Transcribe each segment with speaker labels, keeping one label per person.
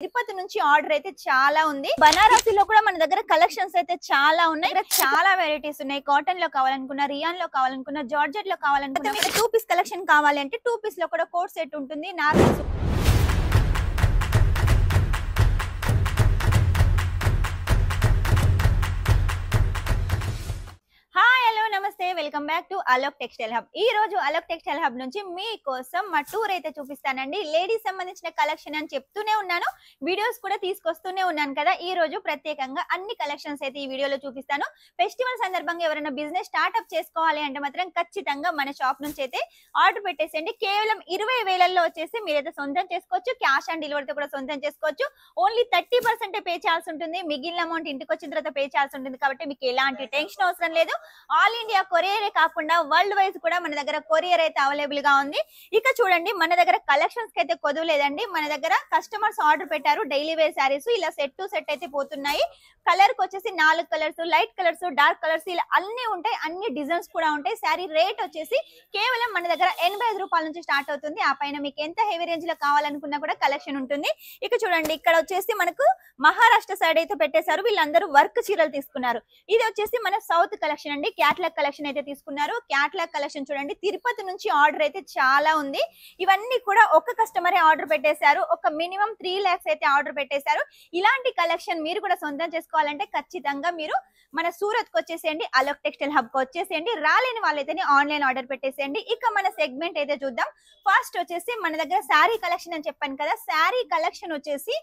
Speaker 1: తిరుపతి నుంచి ఆర్డర్ అయితే చాలా ఉంది. బనారసీలో కూడా మన దగ్గర కలెక్షన్స్ అయితే చాలా ఉన్నాయి. ఇక్కడ చాలా వెరైటీస్ ఉన్నాయి. కాటన్ లో కావాలనుకున్నా, రియాన్ లో కావాలనుకున్నా, జార్జెట్ లో కావాలనుకున్నా, మీకు 2 పీస్ కలెక్షన్ కావాలి అంటే 2 పీస్ లో కూడా కోట్ సెట్ ఉంటుంది. నార్మల్ నమస్తే, welcome back to Alok textile hub. ఈ రోజు అలోక్ టెక్స్టైల్ హబ్ నుంచి మీకోసం మా టూర్ అయితే చూపిస్తానండి. లేడీస్ సంబంధించిన కలెక్షన్ అని చెప్తూనే ఉన్నాను, వీడియోస్ కూడా తీసుకొస్తూనే ఉన్నాను కదా. ఈ రోజు ప్రత్యేకంగా అన్ని కలెక్షన్స్ అయితే ఈ వీడియోలో చూపిస్తాను. ఫెస్టివల్ సందర్భంగా ఎవరైనా బిజినెస్ స్టార్ట్అప్ చేసుకోవాలి అంటే మాత్రం ఖచ్చితంగా మన షాప్ నుంచి అయితే ఆర్డర్ పెట్టేసేయండి. కేవలం 20,000లో వచ్చేసి మీరైతే సొంతం చేసుకోవచ్చు. క్యాష్ ఆన్ డెలివరీతో కూడా సొంతం చేసుకోవచ్చు. ఓన్లీ 30% పే చేయాల్సి ఉంటుంది. మిగిలిన అమౌంట్ ఇంటికి వచ్చిన తర్వాత పే చేయాల్సి ఉంటుంది. కాబట్టి మీకు ఎలాంటి టెన్షన్ అవసరం లేదు. ఆల్ ఇండియా కొరియరే కాకుండా వరల్డ్ వైజ్ కూడా మన దగ్గర కొరియర్ అయితే అవైలబుల్ గా ఉంది. ఇక చూడండి, మన దగ్గర కలెక్షన్స్ కి అయితే కొదవలేదండి. మన దగ్గర కస్టమర్స్ ఆర్డర్ పెట్టారు డైలీ వేర్ శారీస్, ఇలా సెట్ టు సెట్ అయితే పోతున్నాయి. కలర్ కి వచ్చేసి 4 colours, light colours, dark colours, ఇలా అన్ని ఉంటాయి. అన్ని డిజైన్స్ కూడా ఉంటాయి. శారీ రేట్ వచ్చేసి కేవలం మన దగ్గర 85 రూపాయల నుంచి స్టార్ట్ అవుతుంది. ఆ పైన మీకు ఎంత హెవీ రేంజ్ లో కావాలనుకున్నా కూడా కలెక్షన్ ఉంటుంది. ఇక చూడండి, ఇక్కడ వచ్చేసి మనకు మహారాష్ట్ర సైడ్ అయితే పెట్టేశారు. వీళ్ళందరూ వర్క్ చీరలు తీసుకున్నారు. ఇది వచ్చేసి మన సౌత్ కలెక్షన్ అండి. క్యాట్లాగ్ కలెక్షన్ అయితే తీసుకున్నారు. క్యాట్లాగ్ కలెక్షన్ చూడండి, తిరుపతి నుంచి ఆర్డర్ అయితే చాలా ఉంది. ఇవన్నీ కూడా ఒక కస్టమరే ఆర్డర్ పెట్టేశారు. ఒక మినిమం 3 lakhs అయితే ఆర్డర్ పెట్టేశారు. ఇలాంటి కలెక్షన్ మీరు కూడా సొంతం చేసుకోవాలంటే ఖచ్చితంగా మీరు మన సూరత్ కు వచ్చేసేయండి, అలోక్ టెక్స్టైల్ హబ్ కు వచ్చేసేయండి. రాలేని వాళ్ళైతేనే ఆన్లైన్ ఆర్డర్ పెట్టేసేయండి. ఇక మన సెగ్మెంట్ అయితే చూద్దాం. ఫస్ట్ వచ్చేసి మన దగ్గర శారీ కలెక్షన్ అని చెప్పాను కదా. శారీ కలెక్షన్ వచ్చేసి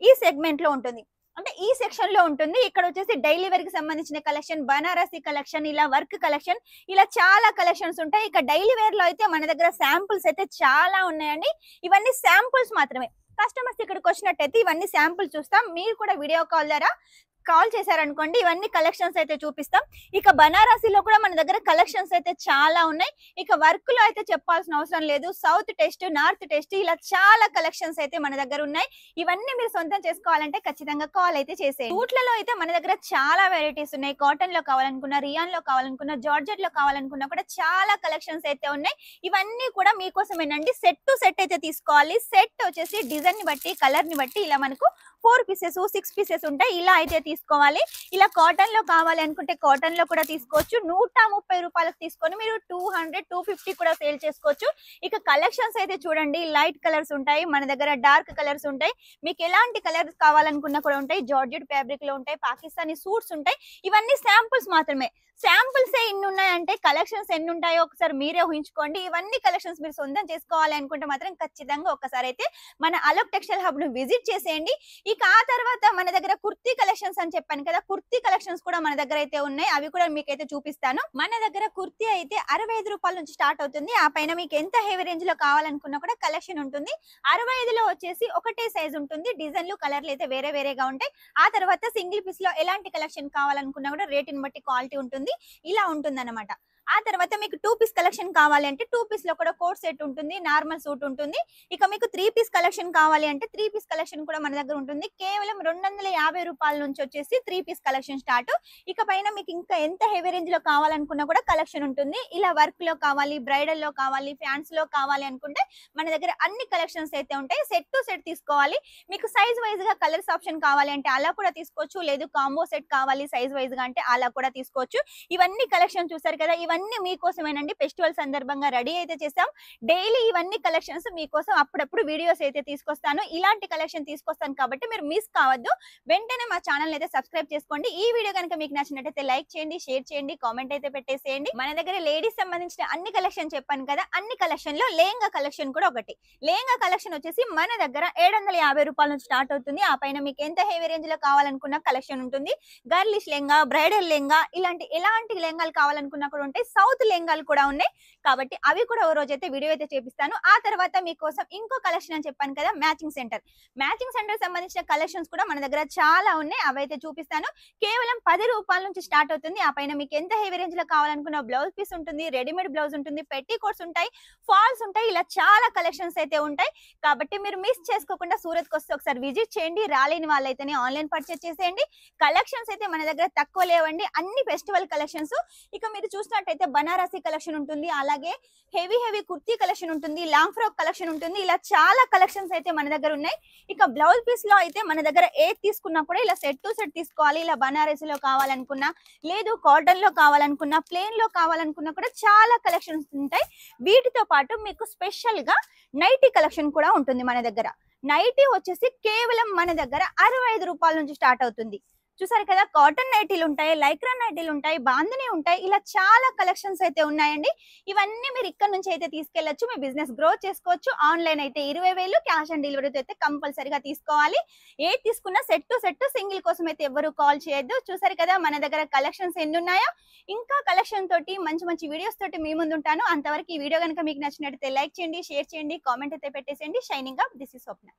Speaker 1: ఈ సెగ్మెంట్ లో ఉంటుంది, అంటే ఈ సెక్షన్ లో ఉంటుంది. ఇక్కడ వచ్చేసి డైలీ వేర్ కి సంబంధించిన కలెక్షన్, బనారసీ కలెక్షన్, ఇలా వర్క్ కలెక్షన్, ఇలా చాలా కలెక్షన్స్ ఉంటాయి. ఇక డైలీ వేర్ లో అయితే మన దగ్గర శాంపుల్స్ అయితే చాలా ఉన్నాయండి. ఇవన్నీ శాంపుల్స్ మాత్రమే. కస్టమర్స్ ఇక్కడికి వచ్చినట్టయితే ఇవన్నీ శాంపుల్ చూస్తాం. మీరు కూడా వీడియో కాల్ ద్వారా కాల్ చేశారనుకోండి, ఇవన్నీ కలెక్షన్స్ అయితే చూపిస్తాం. ఇక బనారసీలో కూడా మన దగ్గర కలెక్షన్స్ అయితే చాలా ఉన్నాయి. ఇక వర్క్ లో అయితే చెప్పాల్సిన అవసరం లేదు. సౌత్ టెస్ట్, నార్త్ టెస్ట్, ఇలా చాలా కలెక్షన్స్ అయితే మన దగ్గర ఉన్నాయి. ఇవన్నీ మీరు సొంతం చేసుకోవాలంటే ఖచ్చితంగా కాల్ అయితే చేసేయండి. సూట్లలో అయితే మన దగ్గర చాలా వెరైటీస్ ఉన్నాయి. కాటన్ లో కావాలనుకున్నా, రియాన్ లో కావాలనుకున్నా, జార్జెట్ లో కావాలనుకున్నా కూడా చాలా కలెక్షన్స్ అయితే ఉన్నాయి. ఇవన్నీ కూడా మీకోసమేనండి. సెట్ టు సెట్ అయితే తీసుకోవాలి. సెట్ వచ్చేసి డిజైన్ ని బట్టి, కలర్ ని బట్టి ఇలా మనకు 4 pieces, 6 pieces ఉంటాయి. ఇలా అయితే తీసుకోవాలి. ఇలా కాటన్ లో కావాలి అనుకుంటే కాటన్ లో కూడా తీసుకోవచ్చు. 130 రూపాయలకు తీసుకొని మీరు 200, 250 కూడా సేల్ చేసుకోవచ్చు. ఇక కలెక్షన్స్ అయితే చూడండి, లైట్ కలర్స్ ఉంటాయి, మన దగ్గర డార్క్ కలర్స్ ఉంటాయి. మీకు ఎలాంటి కలర్స్ కావాలనుకున్నా కూడా ఉంటాయి. జార్జెట్ ఫ్యాబ్రిక్ లో ఉంటాయి, పాకిస్తానీ సూట్స్ ఉంటాయి. ఇవన్నీ శాంపుల్స్ మాత్రమే. శాంపుల్స్ ఎన్ని ఉన్నాయంటే కలెక్షన్స్ ఎన్ని ఉంటాయో ఒకసారి మీరే ఊహించుకోండి. ఇవన్నీ కలెక్షన్స్ మీరు సొంతం చేసుకోవాలి అనుకుంటే మాత్రం ఖచ్చితంగా ఒకసారి అయితే మన అలోక్ టెక్స్టైల్ హబ్ ను విజిట్ చేసేయండి. ఇక ఆ తర్వాత మన దగ్గర కుర్తీ కలెక్షన్స్ అని చెప్పాను కదా, కుర్తీ కలెక్షన్స్ కూడా మన దగ్గర అయితే ఉన్నాయి. అవి కూడా మీకైతే చూపిస్తాను. మన దగ్గర కుర్తీ అయితే 65 రూపాయల నుంచి స్టార్ట్ అవుతుంది. ఆ పైన మీకు ఎంత హెవీ రేంజ్ లో కావాలనుకున్నా కూడా కలెక్షన్ ఉంటుంది. 65లో వచ్చేసి ఒకటే సైజ్ ఉంటుంది. డిజైన్లు, కలర్లు అయితే వేరే వేరేగా ఉంటాయి. ఆ తర్వాత సింగిల్ పీస్ లో ఎలాంటి కలెక్షన్ కావాలనుకున్నా కూడా రేటుని బట్టి క్వాలిటీ ఉంటుంది. ఇలా ఉంటుంది అన్నమాట. ఆ తర్వాత మీకు 2 పీస్ కలెక్షన్ కావాలి అంటే 2 పీస్ లో కూడా కోట్ సెట్ ఉంటుంది, నార్మల్ సూట్ ఉంటుంది. ఇక మీకు 3 పీస్ కలెక్షన్ కావాలి అంటే 3 పీస్ కలెక్షన్ కూడా మన దగ్గర ఉంటుంది. కేవలం 250 రూపాయల నుంచి వచ్చేసి 3 పీస్ కలెక్షన్ స్టార్ట్. ఇక పైన మీకు ఇంకా ఎంత హెవీ రేంజ్ లో కావాలనుకున్నా కూడా కలెక్షన్ ఉంటుంది. ఇలా వర్క్ లో కావాలి, బ్రైడల్ లో కావాలి, ఫ్యాన్స్ లో కావాలి అనుకుంటే మన దగ్గర అన్ని కలెక్షన్స్ అయితే ఉంటాయి. సెట్ టు సెట్ తీసుకోవాలి. మీకు సైజ్ వైజ్ గా కలర్స్ ఆప్షన్ కావాలి అంటే అలా కూడా తీసుకోవచ్చు. లేదు కాంబో సెట్ కావాలి సైజ్ వైజ్ గా అంటే అలా కూడా తీసుకోవచ్చు. ఇవన్నీ కలెక్షన్ చూసారు కదా, ఇవన్నీ మీకోసమేనండి. ఫెస్టివల్ సందర్భంగా రెడీ అయితే చేసాం. డైలీ ఇవన్నీ కలెక్షన్స్ మీకోసం అప్పుడప్పుడు వీడియోస్ అయితే తీసుకొస్తాను. ఇలాంటి కలెక్షన్ తీసుకొస్తాను కాబట్టి మీరు మిస్ కావద్దు. వెంటనే మా ఛానల్ అయితే సబ్స్క్రైబ్ చేసుకోండి. ఈ వీడియో కనుక మీకు నచ్చినట్టయితే లైక్ చేయండి, షేర్ చేయండి, కామెంట్ అయితే పెట్టేసేయండి. మన దగ్గర లేడీస్ సంబంధించిన అన్ని కలెక్షన్ చెప్పాను కదా, అన్ని కలెక్షన్ లో లెహంగా కలెక్షన్ కూడా ఒకటి. లెహంగా కలెక్షన్ వచ్చేసి మన దగ్గర 750 రూపాయల నుంచి స్టార్ట్ అవుతుంది. ఆ పైన మీకు ఎంత హెవీ రేంజ్ లో కావాలనుకున్న కలెక్షన్ ఉంటుంది. గర్లిష్ లెహంగా, బ్రైడల్ లెహంగా, ఎలాంటి లెహంగాలు కావాలనుకున్నా కూడా ఉంటాయి. సౌత్ లెహంగాలు కూడా ఉన్నాయి కాబట్టి అవి కూడా ఓ రోజైతే వీడియో అయితే చేపిస్తాను. ఆ తర్వాత మీకోసం ఇంకో కలెక్షన్ అని చెప్పాను కదా, మ్యాచింగ్ సెంటర్. మ్యాచింగ్ సెంటర్ సంబంధించిన కలెక్షన్స్ కూడా మన దగ్గర చాలా ఉన్నాయి. అవైతే చూపిస్తాను. కేవలం 10 రూపాయల నుంచి స్టార్ట్ అవుతుంది. ఆ పైన మీకు ఎంత హెవీ రేంజ్ లో కావాలనుకున్న బ్లౌజ్ పీస్ ఉంటుంది, రెడీమేడ్ బ్లౌజ్ ఉంటుంది, పెట్టి కోట్స్ ఉంటాయి, ఫాల్స్ ఉంటాయి. ఇలా చాలా కలెక్షన్స్ అయితే ఉంటాయి. కాబట్టి మీరు మిస్ చేసుకోకుండా సూరత్ కి వస్తే ఒకసారి విజిట్ చేయండి. రాలేని వాళ్ళైతేనే ఆన్లైన్ పర్చేస్ చేసేయండి. కలెక్షన్స్ అయితే మన దగ్గర తక్కువ లేవండి, అన్ని ఫెస్టివల్ కలెక్షన్స్. ఇక మీరు చూసినట్టయితే అయితే బనారసి కలెక్షన్ ఉంటుంది, అలాగే హెవీ కుర్తీ కలెక్షన్ ఉంటుంది, లాంగ్ ఫ్రాక్ కలెక్షన్ ఉంటుంది. ఇలా చాలా కలెక్షన్స్ అయితే మన దగ్గర ఉన్నాయి. ఇక బ్లౌజ్ పీస్ లో అయితే మన దగ్గర ఏది తీసుకున్నా కూడా ఇలా సెట్ టు సెట్ తీసుకోవాలి. ఇలా బనారసిలో కావాలనుకున్నా, లేదు కాటన్ లో కావాలనుకున్నా, ప్లెయిన్ లో కావాలనుకున్నా కూడా చాలా కలెక్షన్స్ ఉంటాయి. వీటితో పాటు మీకు స్పెషల్ గా నైటీ కలెక్షన్ కూడా ఉంటుంది మన దగ్గర. నైటీ వచ్చేసి కేవలం మన దగ్గర 65 రూపాయల నుంచి స్టార్ట్ అవుతుంది. చూసారు కదా, కాటన్ నైటీలు ఉంటాయి, లైక్రా నైటీలు ఉంటాయి, బాందిని ఉంటాయి. ఇలా చాలా కలెక్షన్స్ అయితే ఉన్నాయండి. ఇవన్నీ మీరు ఇక్కడ నుంచి అయితే తీసుకెళ్లొచ్చు, మీ బిజినెస్ గ్రో చేసుకోవచ్చు. ఆన్లైన్ అయితే 20,000, క్యాష్ ఆన్ డెలివరీతో అయితే కంపల్సరీగా తీసుకోవాలి. ఏది తీసుకున్నా సెట్ టు సెట్, సింగిల్ కోసం అయితే ఎవరు కాల్ చేయొద్దు. చూసారు కదా మన దగ్గర కలెక్షన్స్ ఎన్ని ఉన్నాయో. ఇంకా కలెక్షన్ తోటి మంచి వీడియోస్ తోటి మీ ముందు ఉంటాను. అంతవరకు ఈ వీడియో కనుక మీకు నచ్చినట్లయితే లైక్ చేయండి, షేర్ చేయండి, కామెంట్ అయితే పెట్టేసేయండి. Shining up, this is Swapna.